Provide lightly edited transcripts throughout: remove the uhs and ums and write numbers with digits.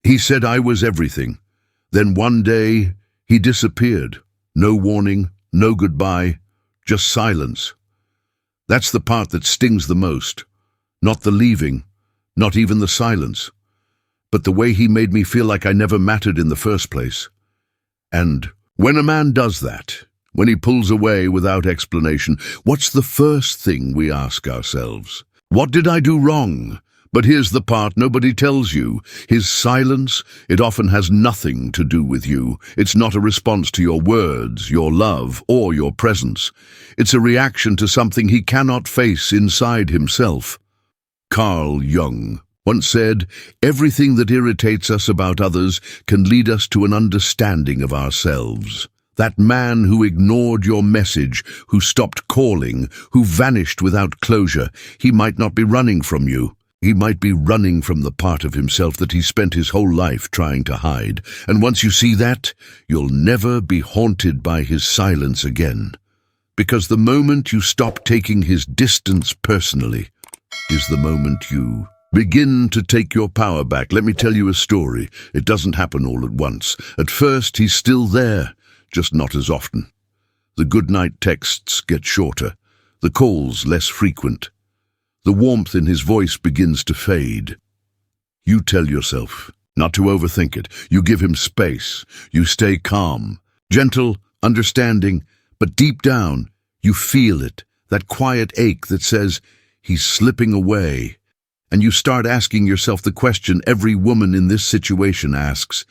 He said I was everything. Then one day, he disappeared. No warning, no goodbye, just silence. That's the part that stings the most. Not the leaving, not even the silence, but the way he made me feel like I never mattered in the first place. And when a man does that, when he pulls away without explanation, what's the first thing we ask ourselves? What did I do wrong? But here's the part nobody tells you. His silence, it often has nothing to do with you. It's not a response to your words, your love, or your presence. It's a reaction to something he cannot face inside himself. Carl Jung once said, "Everything that irritates us about others can lead us to an understanding of ourselves." That man who ignored your message, who stopped calling, who vanished without closure, he might not be running from you. He might be running from the part of himself that he spent his whole life trying to hide. And once you see that, you'll never be haunted by his silence again. Because the moment you stop taking his distance personally is the moment you begin to take your power back. Let me tell you a story. It doesn't happen all at once. At first, he's still there, just not as often. The goodnight texts get shorter, the calls less frequent. The warmth in his voice begins to fade. You tell yourself not to overthink it. You give him space. You stay calm, gentle, understanding, but deep down, you feel it, that quiet ache that says, he's slipping away. And you start asking yourself the question every woman in this situation asks,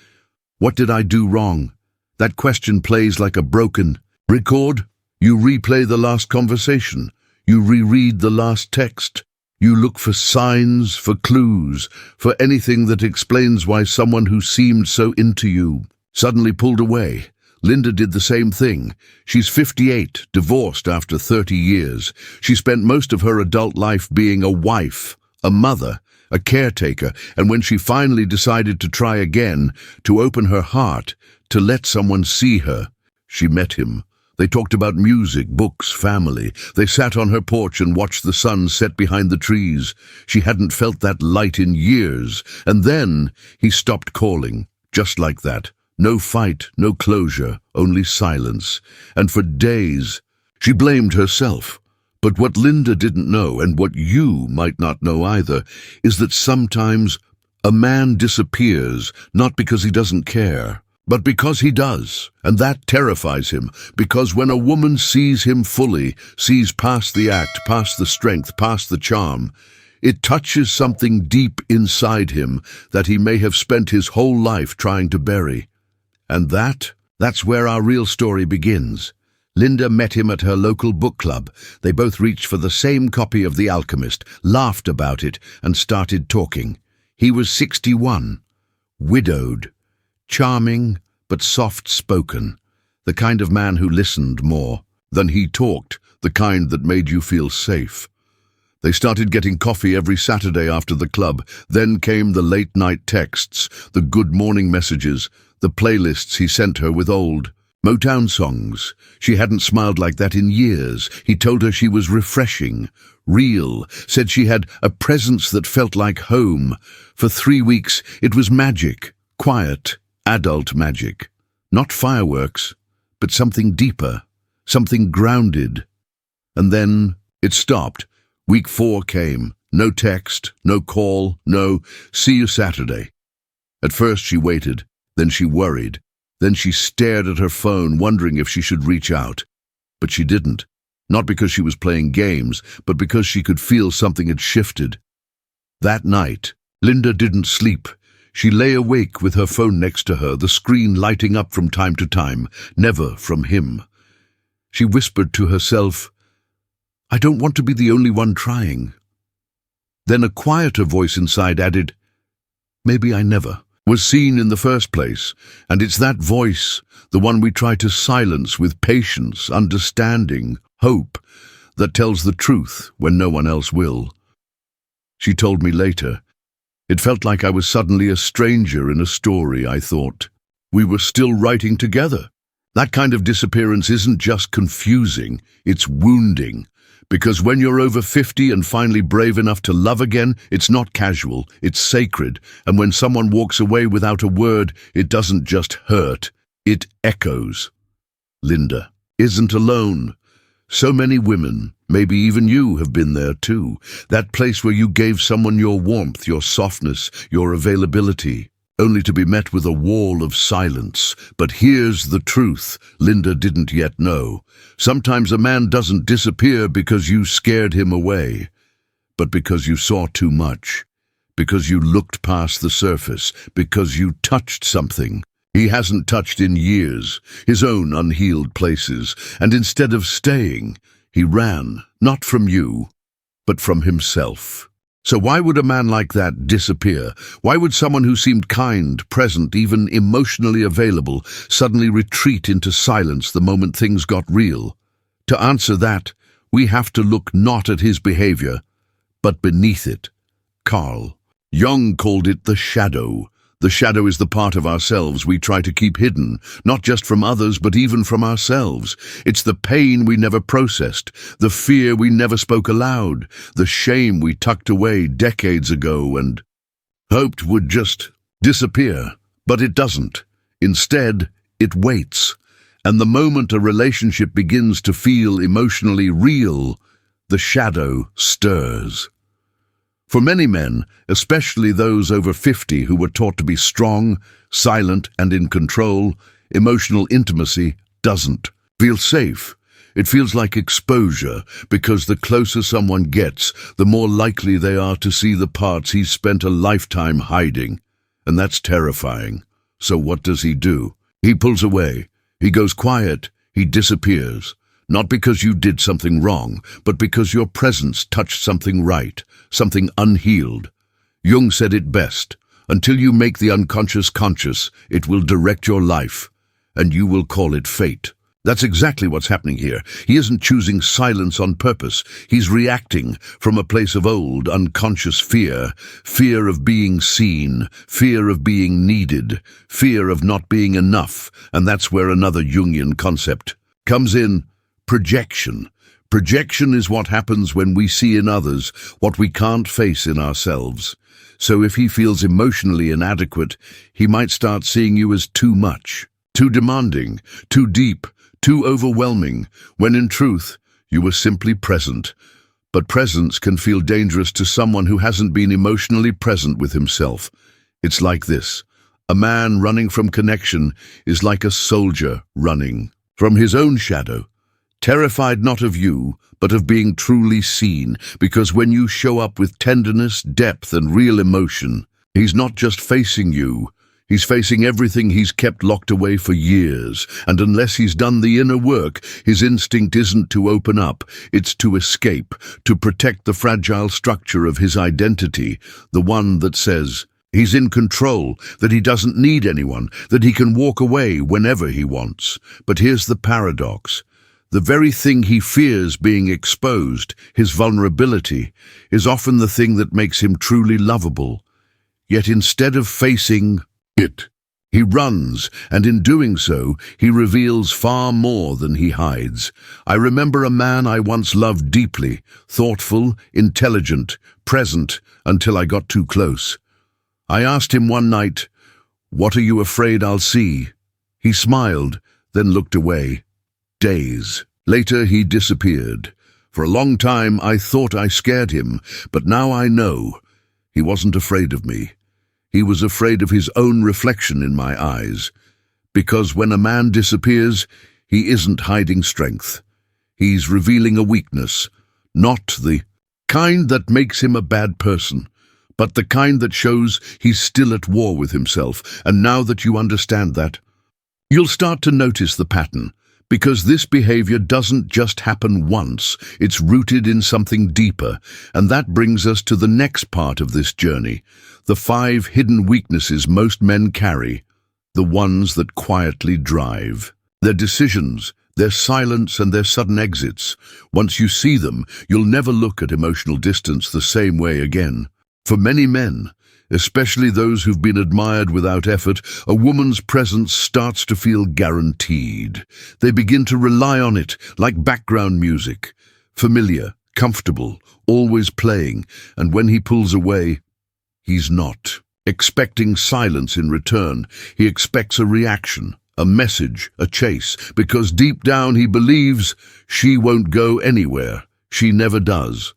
what did I do wrong? That question plays like a broken record. You replay the last conversation. You reread the last text. You look for signs, for clues, for anything that explains why someone who seemed so into you suddenly pulled away. Linda did the same thing. She's 58, divorced after 30 years. She spent most of her adult life being a wife, a mother, a caretaker, and when she finally decided to try again, to open her heart, to let someone see her, she met him. They talked about music, books, family. They sat on her porch and watched the sun set behind the trees. She hadn't felt that light in years. And then he stopped calling, just like that. No fight, no closure, only silence. And for days, she blamed herself. But what Linda didn't know, and what you might not know either, is that sometimes a man disappears, not because he doesn't care, but because he does, and that terrifies him, because when a woman sees him fully, sees past the act, past the strength, past the charm, it touches something deep inside him that he may have spent his whole life trying to bury. And that's where our real story begins. Linda met him at her local book club. They both reached for the same copy of The Alchemist, laughed about it, and started talking. He was 61, widowed, charming but soft-spoken, the kind of man who listened more than he talked, the kind that made you feel safe. They started getting coffee every Saturday after the club. Then came the late-night texts, the good morning messages, the playlists he sent her with old Motown songs. She hadn't smiled like that in years. He told her she was refreshing, real, said she had a presence that felt like home. For 3 weeks, it was magic, quiet, adult magic. Not fireworks, but something deeper, something grounded. And then it stopped. Week 4 came. No text, no call, no, see you Saturday. At first she waited, then she worried. Then she stared at her phone, wondering if she should reach out. But she didn't. Not because she was playing games, but because she could feel something had shifted. That night, Linda didn't sleep. She lay awake with her phone next to her, the screen lighting up from time to time, never from him. She whispered to herself, I don't want to be the only one trying. Then a quieter voice inside added, maybe I never was seen in the first place, and it's that voice, the one we try to silence with patience, understanding, hope, that tells the truth when no one else will. She told me later, it felt like I was suddenly a stranger in a story, I thought. We were still writing together. That kind of disappearance isn't just confusing, it's wounding, Because when you're over 50 and finally brave enough to love again, it's not casual, it's sacred. And when someone walks away without a word, it doesn't just hurt, it echoes. Linda isn't alone. So many women, maybe even you, have been there too. That place where you gave someone your warmth, your softness, your availability, only to be met with a wall of silence. But here's the truth Linda didn't yet know. Sometimes a man doesn't disappear because you scared him away, but because you saw too much, because you looked past the surface, because you touched something he hasn't touched in years, his own unhealed places, and instead of staying, he ran, not from you, but from himself. So why would a man like that disappear? Why would someone who seemed kind, present, even emotionally available, suddenly retreat into silence the moment things got real? To answer that, we have to look not at his behavior, but beneath it. Carl Jung called it the shadow. The shadow is the part of ourselves we try to keep hidden, not just from others, but even from ourselves. It's the pain we never processed, the fear we never spoke aloud, the shame we tucked away decades ago and hoped would just disappear. But it doesn't. Instead, it waits. And the moment a relationship begins to feel emotionally real, the shadow stirs. For many men, especially those over 50 who were taught to be strong, silent, and in control, emotional intimacy doesn't feel safe. It feels like exposure, because the closer someone gets, the more likely they are to see the parts he's spent a lifetime hiding. And that's terrifying. So what does he do? He pulls away. He goes quiet. He disappears. Not because you did something wrong, but because your presence touched something right, something unhealed. Jung said it best: until you make the unconscious conscious, it will direct your life, and you will call it fate. That's exactly what's happening here. He isn't choosing silence on purpose. He's reacting from a place of old, unconscious fear. Fear of being seen, fear of being needed, fear of not being enough. And that's where another Jungian concept comes in: projection. Projection is what happens when we see in others what we can't face in ourselves. So if he feels emotionally inadequate, he might start seeing you as too much, too demanding, too deep, too overwhelming, when in truth, you were simply present. But presence can feel dangerous to someone who hasn't been emotionally present with himself. It's like this: a man running from connection is like a soldier running from his own shadow. Terrified not of you, but of being truly seen, because when you show up with tenderness, depth, and real emotion, he's not just facing you, he's facing everything he's kept locked away for years, and unless he's done the inner work, his instinct isn't to open up, it's to escape, to protect the fragile structure of his identity, the one that says he's in control, that he doesn't need anyone, that he can walk away whenever he wants. But here's the paradox. The very thing he fears being exposed, his vulnerability, is often the thing that makes him truly lovable. Yet instead of facing it, he runs, and in doing so, he reveals far more than he hides. I remember a man I once loved deeply, thoughtful, intelligent, present, until I got too close. I asked him one night, "What are you afraid I'll see?" He smiled, then looked away. Days later, he disappeared. For a long time, I thought I scared him, but now I know he wasn't afraid of me. He was afraid of his own reflection in my eyes. Because when a man disappears, he isn't hiding strength. He's revealing a weakness, not the kind that makes him a bad person, but the kind that shows he's still at war with himself. And now that you understand that, you'll start to notice the pattern. Because this behavior doesn't just happen once, it's rooted in something deeper. And that brings us to the next part of this journey, the 5 hidden weaknesses most men carry, the ones that quietly drive their decisions, their silence, and their sudden exits. Once you see them, you'll never look at emotional distance the same way again. For many men, especially those who've been admired without effort, a woman's presence starts to feel guaranteed. They begin to rely on it, like background music. Familiar, comfortable, always playing, and when he pulls away, he's not expecting silence in return. He expects a reaction, a message, a chase, because deep down he believes she won't go anywhere. She never does.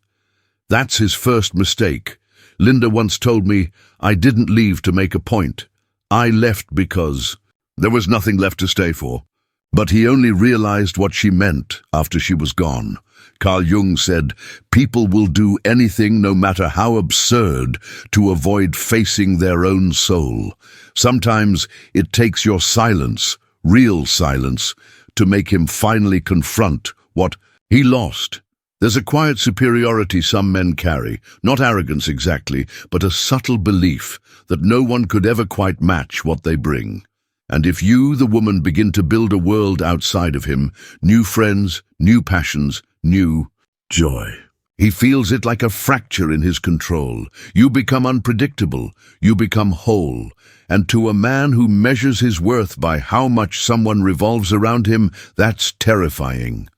That's his first mistake. Linda once told me, I didn't leave to make a point. I left because there was nothing left to stay for. But he only realized what she meant after she was gone. Carl Jung said, people will do anything, no matter how absurd, to avoid facing their own soul. Sometimes it takes your silence, real silence, to make him finally confront what he lost. There's a quiet superiority some men carry, not arrogance exactly, but a subtle belief that no one could ever quite match what they bring. And if you, the woman, begin to build a world outside of him, new friends, new passions, new joy, he feels it like a fracture in his control. You become unpredictable, you become whole. And to a man who measures his worth by how much someone revolves around him, that's terrifying.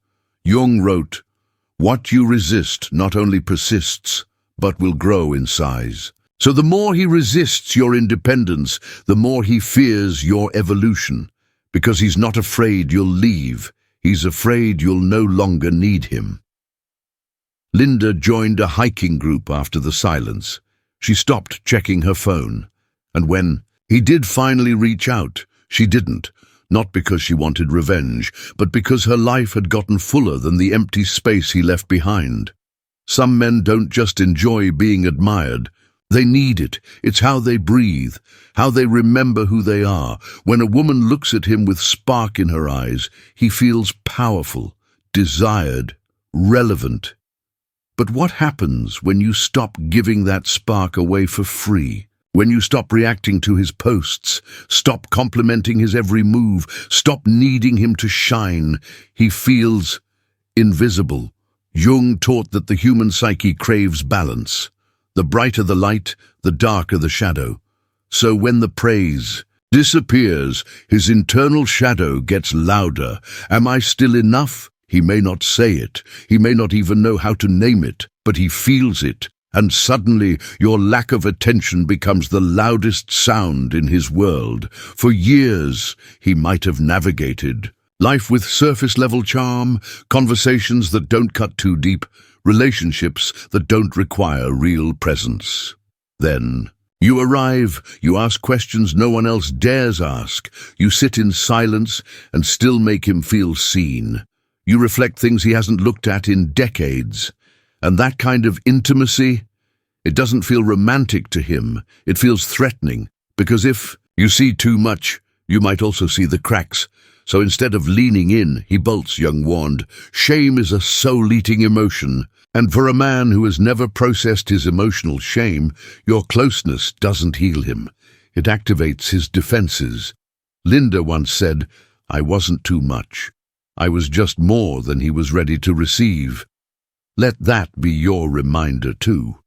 Jung wrote, what you resist not only persists, but will grow in size. So the more he resists your independence, the more he fears your evolution. Because he's not afraid you'll leave, he's afraid you'll no longer need him. Linda joined a hiking group after the silence. She stopped checking her phone. And when he did finally reach out, she didn't. Not because she wanted revenge, but because her life had gotten fuller than the empty space he left behind. Some men don't just enjoy being admired. They need it. It's how they breathe, how they remember who they are. When a woman looks at him with spark in her eyes, he feels powerful, desired, relevant. But what happens when you stop giving that spark away for free? When you stop reacting to his posts, stop complimenting his every move, stop needing him to shine, he feels invisible. Jung taught that the human psyche craves balance. The brighter the light, the darker the shadow. So when the praise disappears, his internal shadow gets louder. Am I still enough? He may not say it. He may not even know how to name it, but he feels it. And suddenly your lack of attention becomes the loudest sound in his world. For years he might have navigated life with surface-level charm, conversations that don't cut too deep, relationships that don't require real presence. Then you arrive, you ask questions no one else dares ask, you sit in silence and still make him feel seen. You reflect things he hasn't looked at in decades. And that kind of intimacy, it doesn't feel romantic to him. It feels threatening, because if you see too much, you might also see the cracks. So instead of leaning in, he bolts, Jung warned. Shame is a soul-eating emotion, and for a man who has never processed his emotional shame, your closeness doesn't heal him. It activates his defenses. Linda once said, I wasn't too much. I was just more than he was ready to receive. Let that be your reminder too.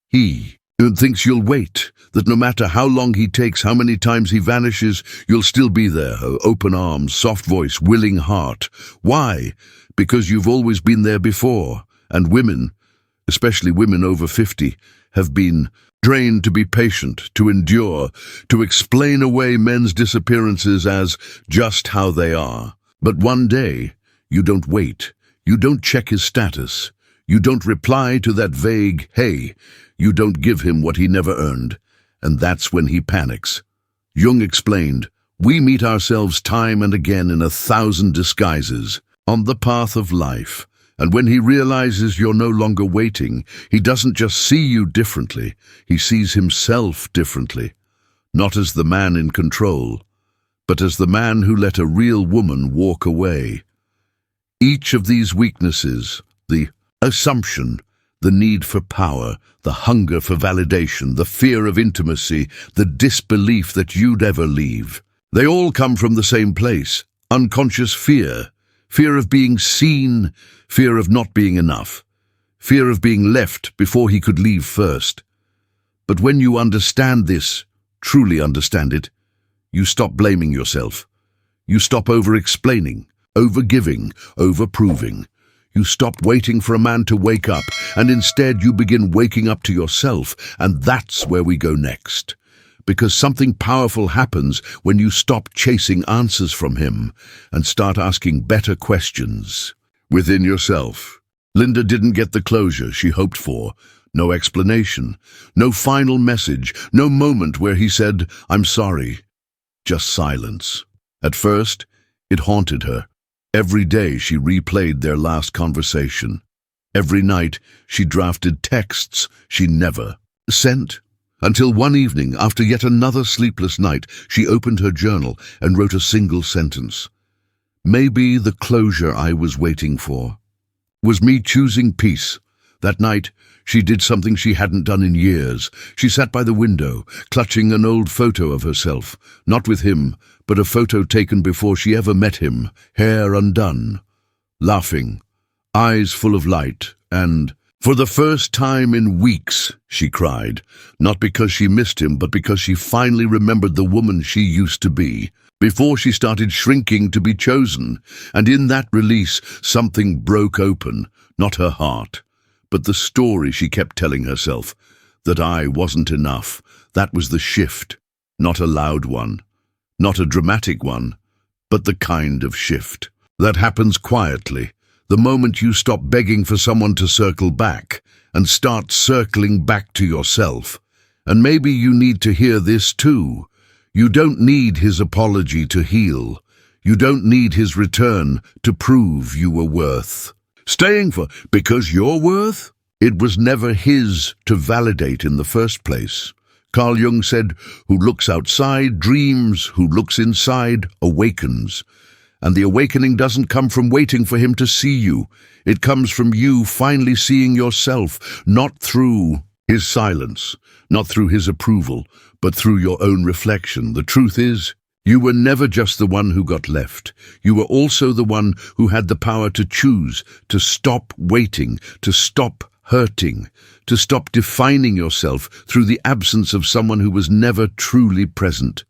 He thinks you'll wait, that no matter how long he takes, how many times he vanishes, you'll still be there, open arms, soft voice, willing heart. Why? Because you've always been there before, and women, especially women over 50, have been trained to be patient, to endure, to explain away men's disappearances as just how they are. But one day, you don't wait, you don't check his status, you don't reply to that vague, hey, you don't give him what he never earned, and that's when he panics. Jung explained, we meet ourselves time and again in 1,000 disguises, on the path of life, and when he realizes you're no longer waiting, he doesn't just see you differently, he sees himself differently, not as the man in control, but as the man who let a real woman walk away. Each of these weaknesses, the assumption, the need for power, the hunger for validation, the fear of intimacy, the disbelief that you'd ever leave, they all come from the same place, unconscious fear. Fear of being seen, fear of not being enough, fear of being left before he could leave first. But when you understand this, truly understand it, you stop blaming yourself. You stop over-explaining, over-giving, over-proving. You stop waiting for a man to wake up, and instead you begin waking up to yourself, and that's where we go next. Because something powerful happens when you stop chasing answers from him and start asking better questions within yourself. Linda didn't get the closure she hoped for. No explanation, no final message, no moment where he said, "I'm sorry." Just silence. At first, it haunted her. Every day she replayed their last conversation. Every night she drafted texts she never sent. Until one evening, after yet another sleepless night, she opened her journal and wrote a single sentence. "Maybe the closure I was waiting for was me choosing peace." That night, she did something she hadn't done in years. She sat by the window, clutching an old photo of herself, not with him, but a photo taken before she ever met him, hair undone, laughing, eyes full of light, and, "For the first time in weeks," she cried, not because she missed him, but because she finally remembered the woman she used to be, before she started shrinking to be chosen. And in that release, something broke open, not her heart, but the story she kept telling herself, that I wasn't enough. That was the shift, not a loud one, not a dramatic one, but the kind of shift that happens quietly, the moment you stop begging for someone to circle back and start circling back to yourself. And maybe you need to hear this too. You don't need his apology to heal. You don't need his return to prove you were worth staying for, because you're worth. It was never his to validate in the first place. Carl Jung said, "Who looks outside dreams, who looks inside awakens." And the awakening doesn't come from waiting for him to see you. It comes from you finally seeing yourself, not through his silence, not through his approval, but through your own reflection. The truth is, you were never just the one who got left. You were also the one who had the power to choose, to stop waiting, to stop hurting, to stop defining yourself through the absence of someone who was never truly present.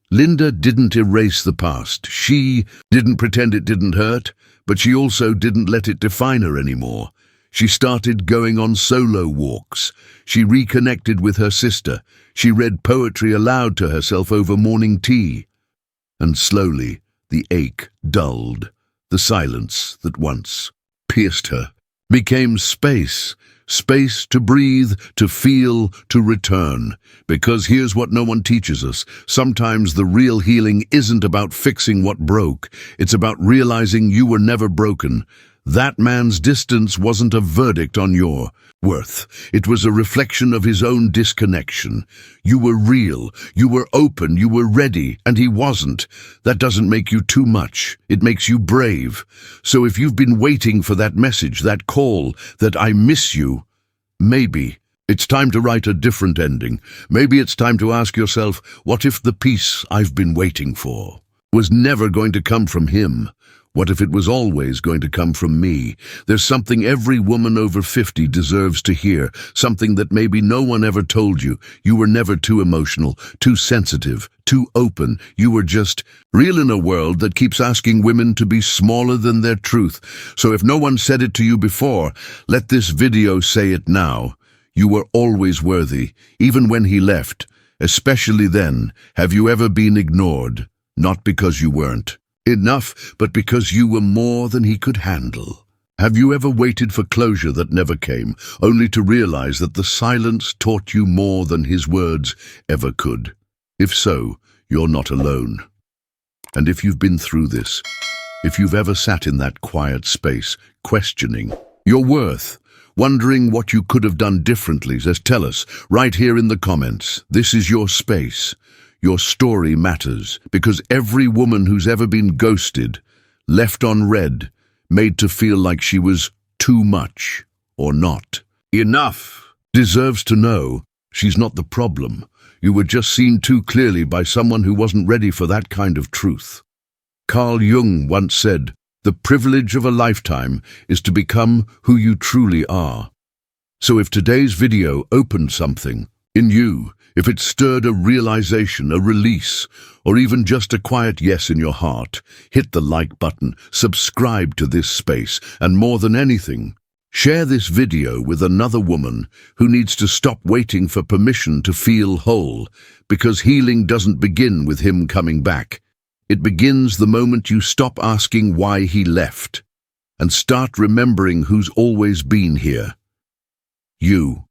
Linda didn't erase the past. She didn't pretend it didn't hurt, but she also didn't let it define her anymore. She started going on solo walks. She reconnected with her sister. She read poetry aloud to herself over morning tea. And slowly, the ache dulled. The silence that once pierced her became space. Space to breathe, to feel, to return. Because here's what no one teaches us. Sometimes the real healing isn't about fixing what broke. It's about realizing you were never broken. That man's distance wasn't a verdict on your worth. It was a reflection of his own disconnection. You were real, you were open, you were ready, and he wasn't. That doesn't make you too much. It makes you brave. So if you've been waiting for that message, that call, that "I miss you," maybe it's time to write a different ending. Maybe it's time to ask yourself, what if the peace I've been waiting for was never going to come from him? What if it was always going to come from me? There's something every woman over 50 deserves to hear, something that maybe no one ever told you. You were never too emotional, too sensitive, too open. You were just real in a world that keeps asking women to be smaller than their truth. So if no one said it to you before, let this video say it now. You were always worthy, even when he left. Especially then, have you ever been ignored? Not because you weren't enough, but because you were more than he could handle. Have you ever waited for closure that never came, only to realize that the silence taught you more than his words ever could? If so, you're not alone. And if you've been through this, if you've ever sat in that quiet space, questioning your worth, wondering what you could have done differently, just tell us right here in the comments. This is your space. Your story matters, because every woman who's ever been ghosted, left on red, made to feel like she was too much or not enough, deserves to know she's not the problem. You were just seen too clearly by someone who wasn't ready for that kind of truth. Carl Jung once said, "The privilege of a lifetime is to become who you truly are." So if today's video opened something, In you, if it stirred a realization, a release, or even just a quiet yes in your heart, hit the like button, subscribe to this space, and more than anything, share this video with another woman who needs to stop waiting for permission to feel whole, because healing doesn't begin with him coming back. It begins the moment you stop asking why he left and start remembering who's always been here. You.